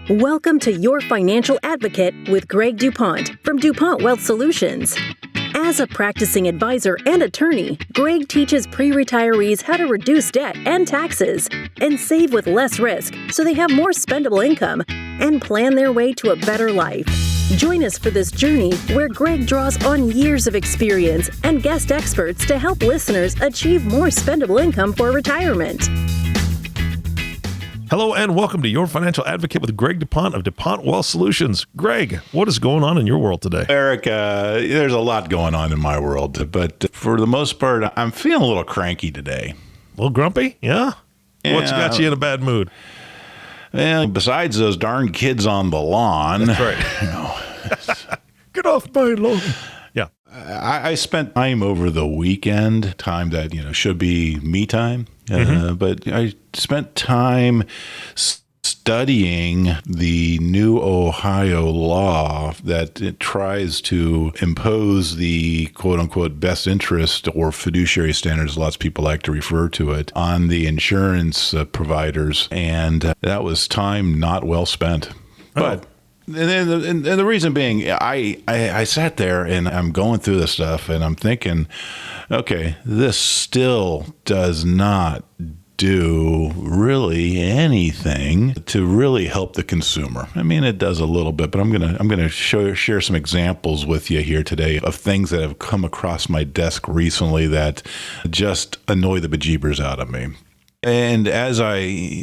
Welcome to Your Financial Advocate with Greg DuPont from DuPont Wealth Solutions. As a practicing advisor and attorney, Greg teaches pre-retirees how to reduce debt and taxes and save with less risk so they have more spendable income and plan their way to a better life. Join us for this journey where Greg draws on years of experience and guest experts to help listeners achieve more spendable income for retirement. Hello and welcome to Your Financial Advocate with Greg DuPont of DuPont Wealth Solutions. Greg, what is going on in your world today? Eric, there's a lot going on in my world, but for the most part, I'm feeling a little cranky today. A little grumpy? Yeah? What's got you in a bad mood? Well, besides those darn kids on the lawn. That's right. Get off my lawn. Yeah. I spent time over the weekend, time that, should be me time. But I spent time studying the new Ohio law that it tries to impose the quote-unquote best interest or fiduciary standards, lots of people like to refer to it, on the insurance providers. And that was time not well spent. But and the reason being, I sat there and I'm going through this stuff and I'm thinking, okay, this still does not do really anything to really help the consumer. I mean, it does a little bit, but I'm gonna share some examples with you here today of things that have come across my desk recently that just annoy the bejeebers out of me. And as I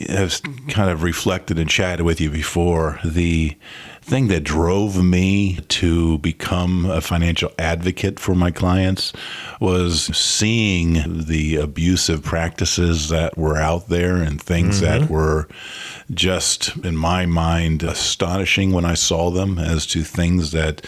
have kind of reflected and chatted with you before, the thing that drove me to become a financial advocate for my clients was seeing the abusive practices that were out there and things that were just, in my mind, astonishing when I saw them as to things that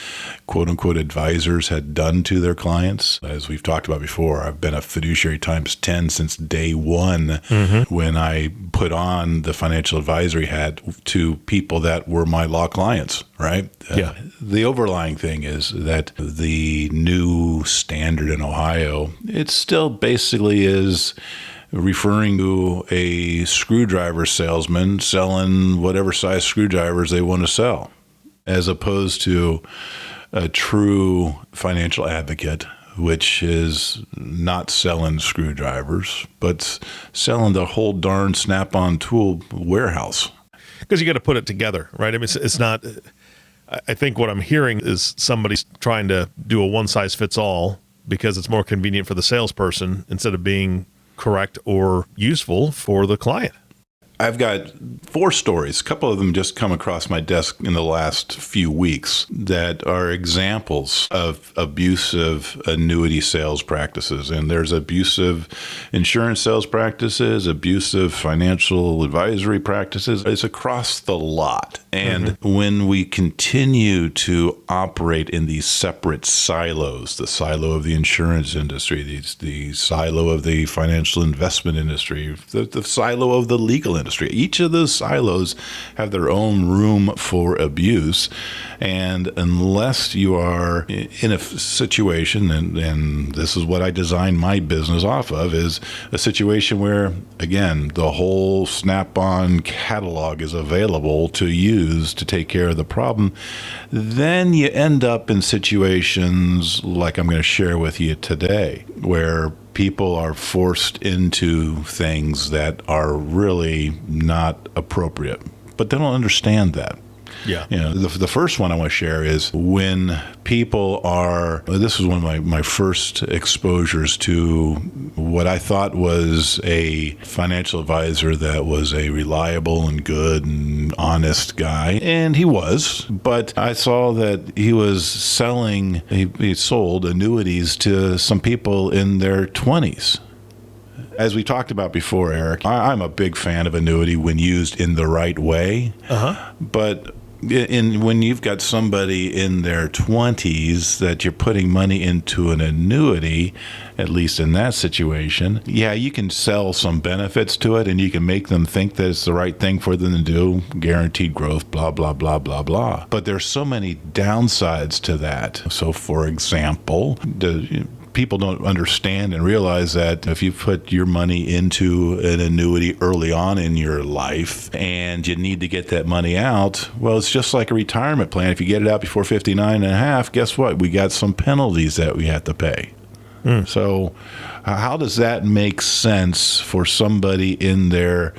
quote-unquote advisors had done to their clients. As we've talked about before, I've been a fiduciary times 10 since day one when I put on the financial advisory hat to people that were my law clients, right? Yeah. The overlying thing is that the new standard in Ohio, it still basically is referring to a screwdriver salesman selling whatever size screwdrivers they want to sell, as opposed to a true financial advocate, which is not selling screwdrivers, but selling the whole darn Snap-on tool warehouse. Because you got to put it together, right? I mean, it's not, I think what I'm hearing is somebody's trying to do a one-size-fits-all because it's more convenient for the salesperson instead of being correct or useful for the client. I've got 4 stories. A couple of them just come across my desk in the last few weeks that are examples of abusive annuity sales practices. And there's abusive insurance sales practices, abusive financial advisory practices. It's across the lot. And when we continue to operate in these separate silos, the silo of the insurance industry, the silo of the financial investment industry, the silo of the legal industry, each of those silos have their own room for abuse. And unless you are in a situation, and this is what I designed my business off of, is a situation where, again, the whole Snap-on catalog is available to use to take care of the problem, then you end up in situations like I'm going to share with you today, where people are forced into things that are really not appropriate, but they don't understand that. Yeah. The first one I want to share is when people are, this was one of my first exposures to what I thought was a financial advisor that was a reliable and good and honest guy. And he was, but I saw that he was selling, he sold annuities to some people in their 20s. As we talked about before, Eric, I'm a big fan of annuity when used in the right way. But when you've got somebody in their 20s that you're putting money into an annuity, at least in that situation, yeah, you can sell some benefits to it and you can make them think that it's the right thing for them to do, guaranteed growth, blah, blah, blah, blah, blah. But there's so many downsides to that. So, for example, people don't understand and realize that if you put your money into an annuity early on in your life and you need to get that money out, well, it's just like a retirement plan. If you get it out before 59 and a half, guess what? We got some penalties that we have to pay. So how does that make sense for somebody in their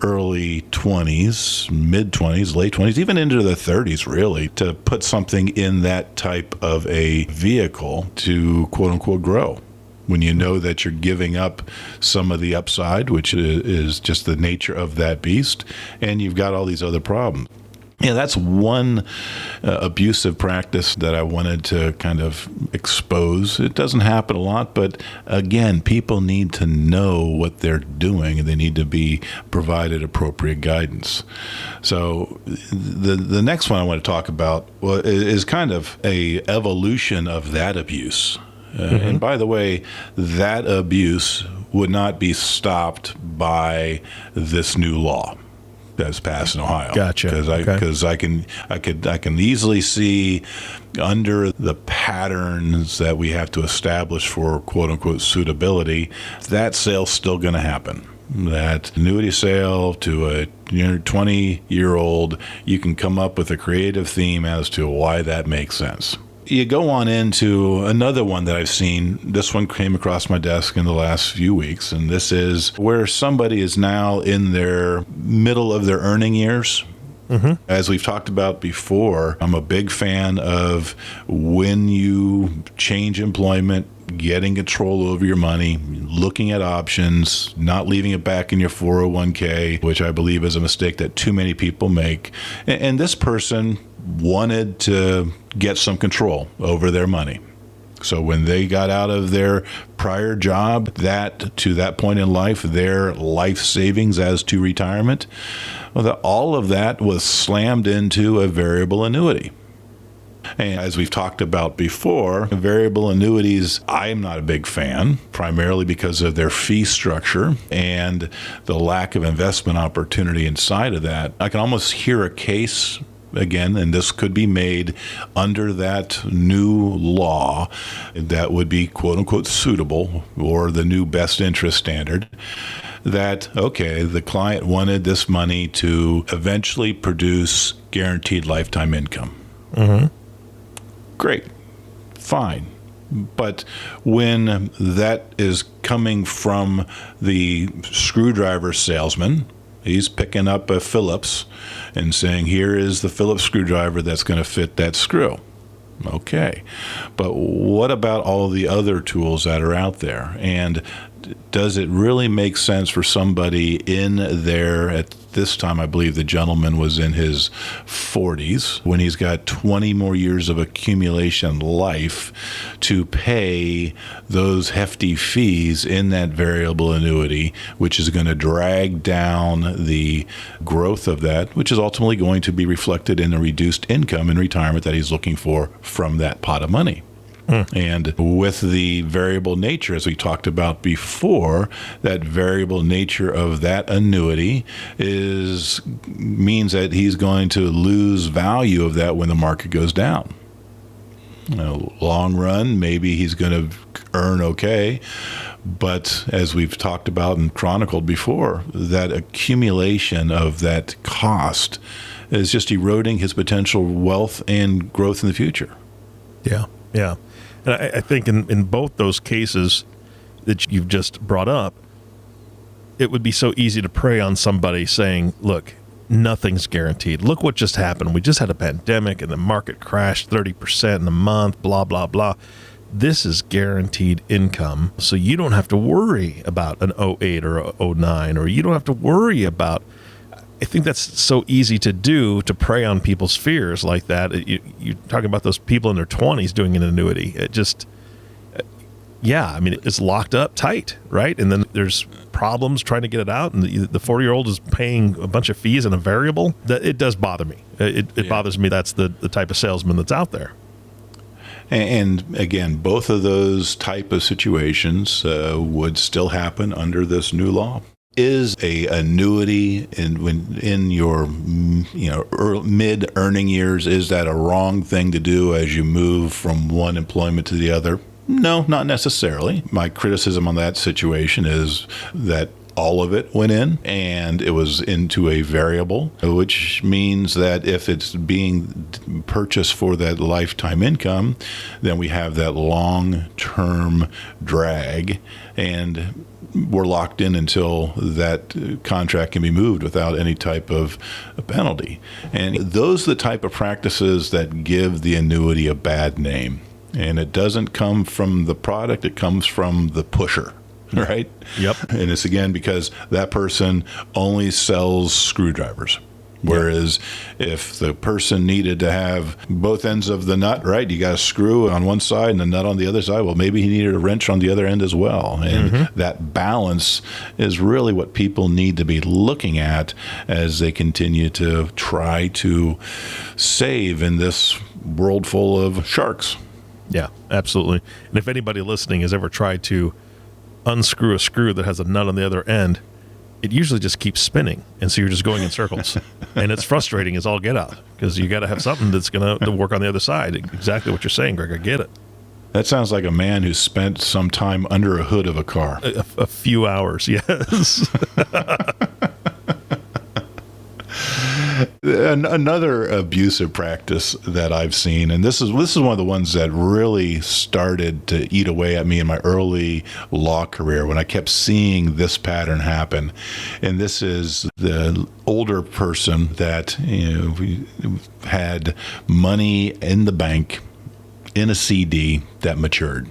early 20s, mid 20s, late 20s, even into the 30s, really, to put something in that type of a vehicle to quote unquote grow, when you know that you're giving up some of the upside, which is just the nature of that beast, and you've got all these other problems. Yeah, that's one abusive practice that I wanted to kind of expose. It doesn't happen a lot, but again, people need to know what they're doing, and they need to be provided appropriate guidance. So the next one I want to talk about is kind of a evolution of that abuse. And by the way, that abuse would not be stopped by this new law that's passed in Ohio. Gotcha. Because I can easily see under the patterns that we have to establish for quote unquote suitability, that sale's still going to happen. That annuity sale to a 20-year-old, you can come up with a creative theme as to why that makes sense. You go on into another one that I've seen. This one came across my desk in the last few weeks, and this is where somebody is now in their middle of their earning years. As we've talked about before, I'm a big fan of when you change employment, getting control over your money, looking at options, not leaving it back in your 401k, which I believe is a mistake that too many people make. And this person wanted to get some control over their money. So when they got out of their prior job, that to that point in life, their life savings as to retirement, well, all of that was slammed into a variable annuity. And as we've talked about before, variable annuities, I'm not a big fan, primarily because of their fee structure and the lack of investment opportunity inside of that. I can almost hear a case again, and this could be made under that new law that would be quote unquote suitable, or the new best interest standard, that, okay, the client wanted this money to eventually produce guaranteed lifetime income. Great, fine. But when that is coming from the screwdriver salesman, he's picking up a Phillips and saying, here is the Phillips screwdriver that's going to fit that screw. Okay. But what about all the other tools that are out there? And does it really make sense for somebody in there at this time? I believe the gentleman was in his 40s, when he's got 20 more years of accumulation life, to pay those hefty fees in that variable annuity, which is going to drag down the growth of that, which is ultimately going to be reflected in a reduced income in retirement that he's looking for from that pot of money. And with the variable nature, as we talked about before, that variable nature of that annuity means that he's going to lose value of that when the market goes down. Long run, maybe he's going to earn okay, but as we've talked about and chronicled before, that accumulation of that cost is just eroding his potential wealth and growth in the future. Yeah. And I think in both those cases that you've just brought up, it would be so easy to prey on somebody saying, look, nothing's guaranteed. Look what just happened. We just had a pandemic and the market crashed 30% in a month, blah, blah, blah. This is guaranteed income, so you don't have to worry about an 08 or a 09, or you don't have to worry about... I think that's so easy to do, to prey on people's fears like that. You're talking about those people in their 20s doing an annuity. It just, it's locked up tight, right? And then there's problems trying to get it out, and the 40-year-old is paying a bunch of fees in a variable. That it does bother me. It bothers me. That's the type of salesman that's out there. And again, both of those type of situations would still happen under this new law. Is a annuity in your mid earning years, is that a wrong thing to do as you move from one employment to the other? No, not necessarily. My criticism on that situation is that all of it went in, and it was into a variable, which means that if it's being purchased for that lifetime income, then we have that long-term drag, and we're locked in until that contract can be moved without any type of penalty. And those are the type of practices that give the annuity a bad name. And it doesn't come from the product, it comes from the pusher. Right? Yep. And it's again because that person only sells screwdrivers. Whereas if the person needed to have both ends of the nut, right, you got a screw on one side and a nut on the other side, well, maybe he needed a wrench on the other end as well. And that balance is really what people need to be looking at as they continue to try to save in this world full of sharks. Yeah, absolutely. And if anybody listening has ever tried to unscrew a screw that has a nut on the other end, it usually just keeps spinning, and so you're just going in circles. And it's frustrating as all get out, because you got to have something that's going to work on the other side. Exactly what you're saying, Greg. I get it. That sounds like a man who spent some time under a hood of a car. A few hours, yes. Another abusive practice that I've seen, and this is one of the ones that really started to eat away at me in my early law career when I kept seeing this pattern happen. And this is the older person that we had money in the bank in a CD that matured.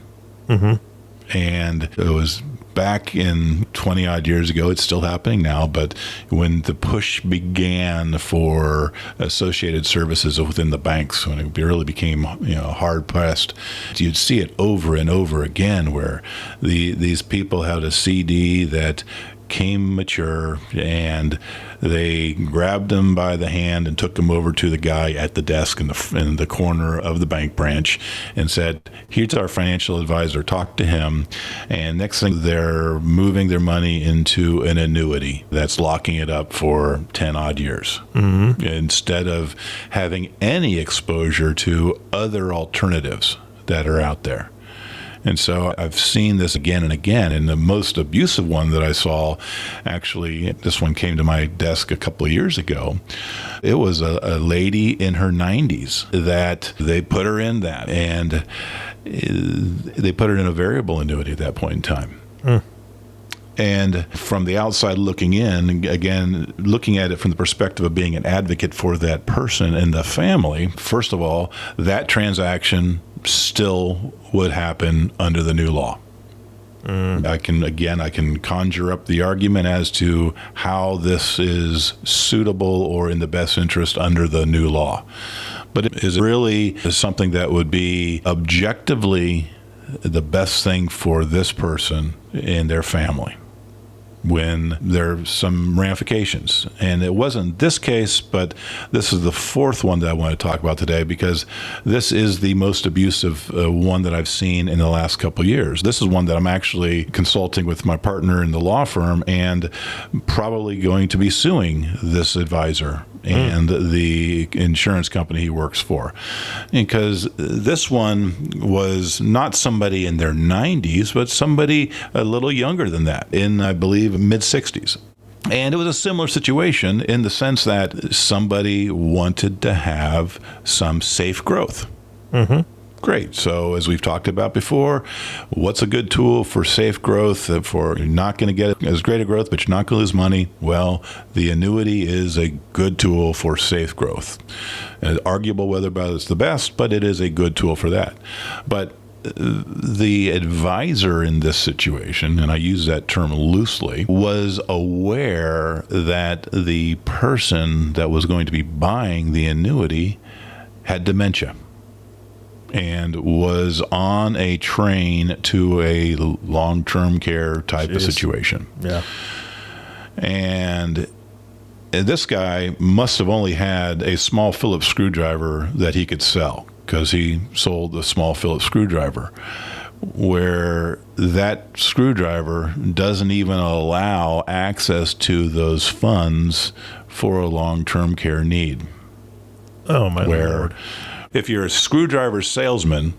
And it was back in 20 odd years ago. It's still happening now, but when the push began for associated services within the banks, when it really became hard pressed, you'd see it over and over again where these people had a CD that came mature, and they grabbed them by the hand and took them over to the guy at the desk in the corner of the bank branch and said, "Here's our financial advisor, talk to him." And next thing, they're moving their money into an annuity that's locking it up for 10 odd years instead of having any exposure to other alternatives that are out there. And so I've seen this again and again. And the most abusive one that I saw, actually, this one came to my desk a couple of years ago. It was a lady in her 90s that they put her in that. And they put her in a variable annuity at that point in time. And from the outside looking in, again, looking at it from the perspective of being an advocate for that person and the family, first of all, that transaction still would happen under the new law. I can conjure up the argument as to how this is suitable or in the best interest under the new law. But it is really something that would be objectively the best thing for this person and their family when there's some ramifications. And it wasn't this case, but this is the fourth one that I want to talk about today, because this is the most abusive one that I've seen in the last couple of years. This is one that I'm actually consulting with my partner in the law firm and probably going to be suing this advisor and the insurance company he works for. Because this one was not somebody in their 90s, but somebody a little younger than that, in, I believe, mid-60s. And it was a similar situation in the sense that somebody wanted to have some safe growth. Great. So as we've talked about before, what's a good tool for safe growth, for you're not going to get as great a growth, but you're not going to lose money? Well, the annuity is a good tool for safe growth. And it's arguable whether it's the best, but it is a good tool for that. But the advisor in this situation, and I use that term loosely, was aware that the person that was going to be buying the annuity had dementia and was on a train to a long-term care type of situation. Yeah. And this guy must have only had a small Phillips screwdriver that he could sell, because he sold a small Phillips screwdriver, where that screwdriver doesn't even allow access to those funds for a long-term care need. Oh, my Lord. If you're a screwdriver salesman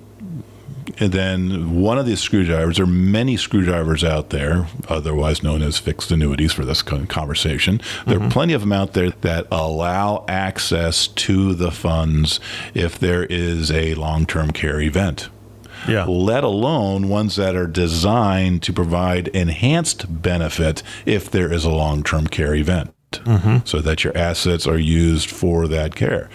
And then one of these screwdrivers, there are many screwdrivers out there, otherwise known as fixed annuities for this conversation. There are plenty of them out there that allow access to the funds if there is a long-term care event. Yeah. Let alone ones that are designed to provide enhanced benefit if there is a long-term care event, so that your assets are used for that care.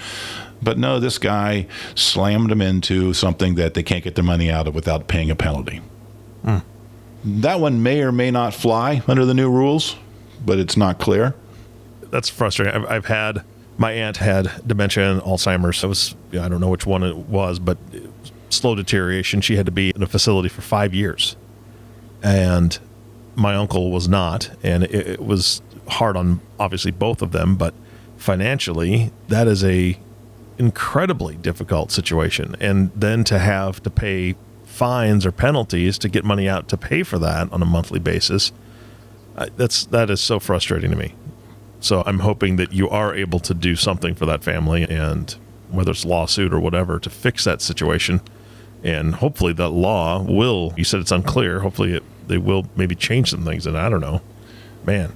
But no, this guy slammed them into something that they can't get their money out of without paying a penalty. That one may or may not fly under the new rules, but it's not clear. That's frustrating. I've had, my aunt had dementia and Alzheimer's. It was, I don't know which one it was, but slow deterioration. She had to be in a facility for 5 years. And my uncle was not. And it was hard on, obviously, both of them. But financially, that is a incredibly difficult situation. And then to have to pay fines or penalties to get money out to pay for that on a monthly basis, that is so frustrating to me. So I'm hoping that you are able to do something for that family, and whether it's lawsuit or whatever, to fix that situation. And hopefully that law will, you said it's unclear, hopefully they will maybe change some things. And I don't know, man.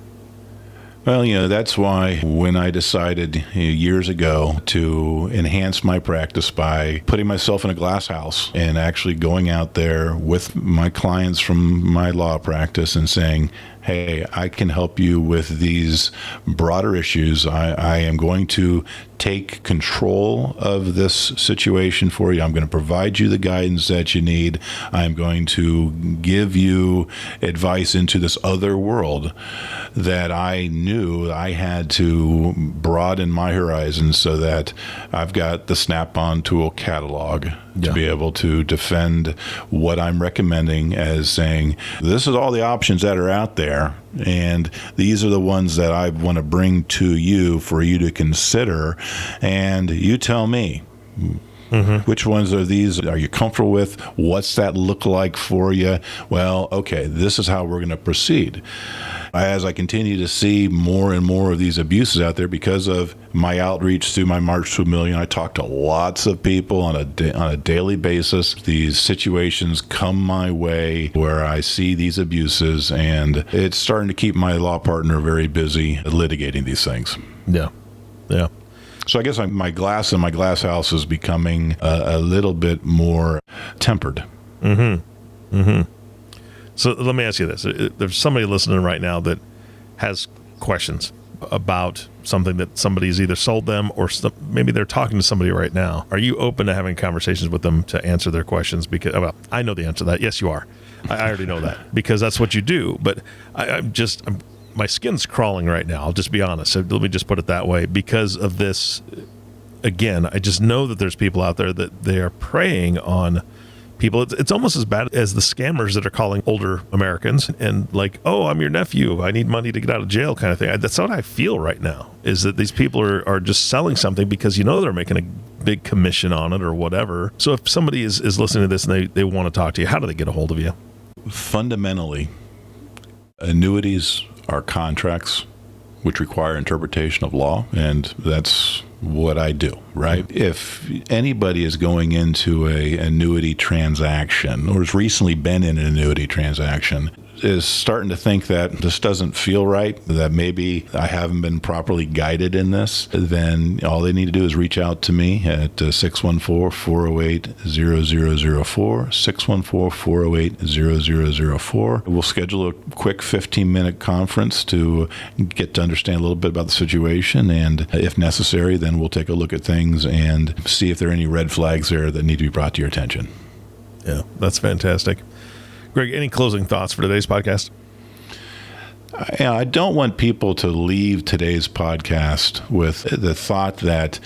Well, that's why when I decided years ago to enhance my practice by putting myself in a glass house and actually going out there with my clients from my law practice and saying, hey, I can help you with these broader issues. I am going to take control of this situation for you. I'm going to provide you the guidance that you need. I'm going to give you advice into this other world that I knew I had to broaden my horizons so that I've got the Snap-on tool catalog to be able to defend what I'm recommending as saying, this is all the options that are out there, and these are the ones that I want to bring to you for you to consider, and you tell me. Which ones are these? Are you comfortable with? What's that look like for you? Well, okay, this is how we're going to proceed. As I continue to see more and more of these abuses out there because of my outreach through my March to a Million, I talk to lots of people on a daily basis. These situations come my way where I see these abuses, and it's starting to keep my law partner very busy litigating these things. Yeah. So I guess my glass in my glass house is becoming a little bit more tempered. So let me ask you this. There's somebody listening right now that has questions about something that somebody's either sold them or maybe they're talking to somebody right now. Are you open to having conversations with them to answer their questions? Because, well, I know the answer to that. Yes, you are. I already know that because that's what you do. But I'm my skin's crawling right now. I'll just be honest. So let me just put it that way. Because of this, again, I just know that there's people out there that they are preying on people. It's almost as bad as the scammers that are calling older Americans and like, oh, I'm your nephew, I need money to get out of jail kind of thing. That's what I feel right now, is that these people are just selling something because they're making a big commission on it or whatever. So if somebody is listening to this and they want to talk to you, how do they get a hold of you? Fundamentally, annuities are contracts which require interpretation of law, and that's what I do, right? If anybody is going into a annuity transaction or has recently been in an annuity transaction, is starting to think that this doesn't feel right, that maybe I haven't been properly guided in this, then all they need to do is reach out to me at 614-408-0004, 614-408-0004. We'll schedule a quick 15-minute conference to get to understand a little bit about the situation, and if necessary, then we'll take a look at things and see if there are any red flags there that need to be brought to your attention. Yeah, that's fantastic. Greg, any closing thoughts for today's podcast? I don't want people to leave today's podcast with the thought that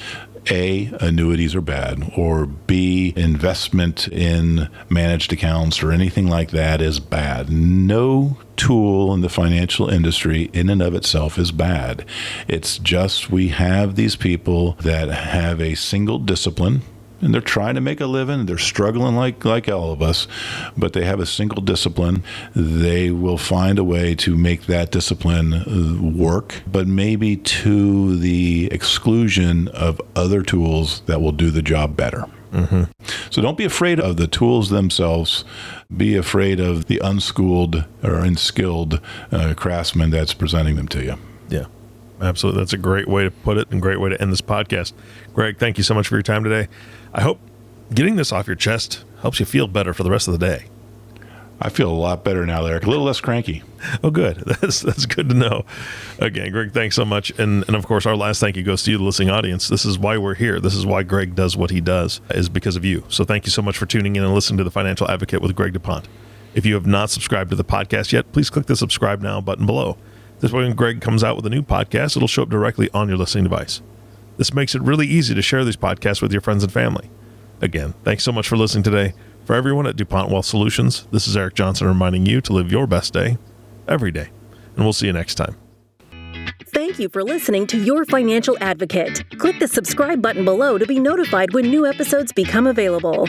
A, annuities are bad, or B, investment in managed accounts or anything like that is bad. No tool in the financial industry in and of itself is bad. It's just we have these people that have a single discipline, and they're trying to make a living. They're struggling like all of us, but they have a single discipline. They will find a way to make that discipline work, but maybe to the exclusion of other tools that will do the job better. Mm-hmm. So don't be afraid of the tools themselves. Be afraid of the unschooled or unskilled craftsman that's presenting them to you. Yeah, absolutely. That's a great way to put it and great way to end this podcast. Greg, thank you so much for your time today. I hope getting this off your chest helps you feel better for the rest of the day. I feel a lot better now, Eric. A little less cranky. Oh, good. That's good to know. Again, Greg, thanks so much. And of course, our last thank you goes to you, the listening audience. This is why we're here. This is why Greg does what he does, is because of you. So thank you so much for tuning in and listening to The Financial Advocate with Greg DuPont. If you have not subscribed to the podcast yet, please click the subscribe now button below. This way, when Greg comes out with a new podcast, it'll show up directly on your listening device. This makes it really easy to share these podcasts with your friends and family. Again, thanks so much for listening today. For everyone at DuPont Wealth Solutions, this is Eric Johnson reminding you to live your best day every day. And we'll see you next time. Thank you for listening to Your Financial Advocate. Click the subscribe button below to be notified when new episodes become available.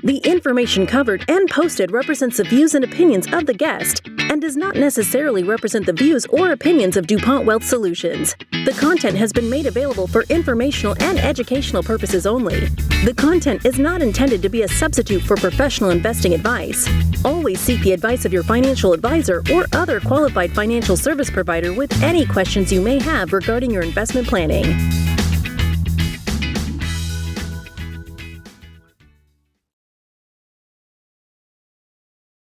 The information covered and posted represents the views and opinions of the guest and does not necessarily represent the views or opinions of DuPont Wealth Solutions. The content has been made available for informational and educational purposes only. The content is not intended to be a substitute for professional investing advice. Always seek the advice of your financial advisor or other qualified financial service provider with any questions you may have regarding your investment planning.